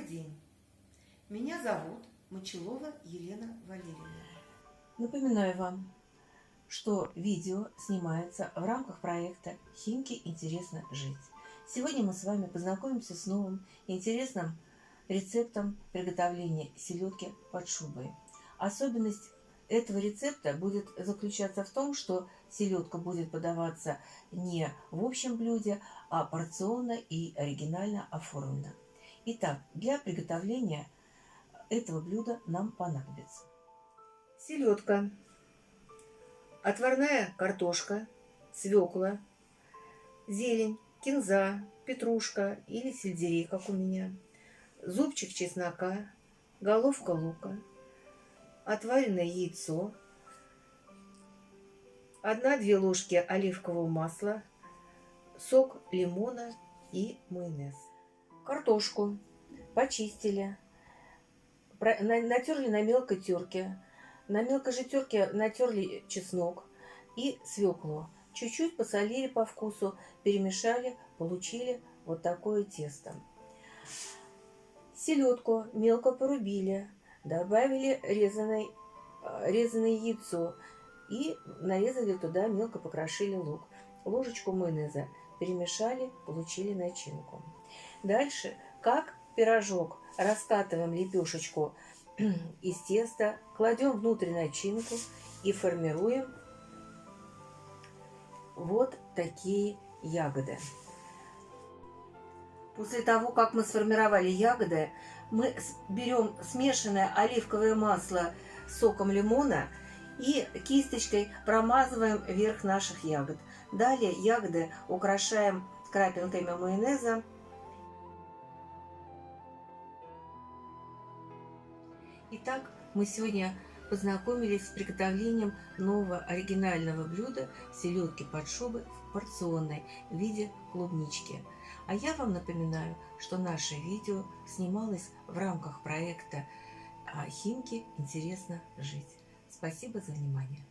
Добрый день! Меня зовут Мочилова Елена Валерьевна. Напоминаю вам, что видео снимается в рамках проекта «Химки интересно жить». Сегодня мы с вами познакомимся с новым интересным рецептом приготовления селедки под шубой. Особенность этого рецепта будет заключаться в том, что селедка будет подаваться не в общем блюде, а порционно и оригинально оформлена. Итак, для приготовления этого блюда нам понадобится Селедка, отварная картошка, свекла, зелень, кинза, петрушка или сельдерей, как у меня, зубчик чеснока, головка лука, отваренное яйцо, 1-2 ложки оливкового масла, сок лимона и майонез. Картошку почистили, натерли на мелкой терке. На мелкой же терке натерли чеснок и свеклу. Чуть-чуть посолили по вкусу, перемешали, получили вот такое тесто. Селедку мелко порубили, добавили резаное яйцо и нарезали туда, мелко покрошили лук. Ложечку майонеза перемешали, получили начинку. Дальше, как пирожок, раскатываем лепешечку из теста, кладем внутрь начинку и формируем вот такие ягоды. После того, как мы сформировали ягоды, мы берем смешанное оливковое масло с соком лимона и кисточкой промазываем верх наших ягод. Далее ягоды украшаем крапинками майонеза. Итак, мы сегодня познакомились с приготовлением нового оригинального блюда селедки под шубой в порционной в виде клубнички. А я вам напоминаю, что наше видео снималось в рамках проекта «Химки интересно жить». Спасибо за внимание.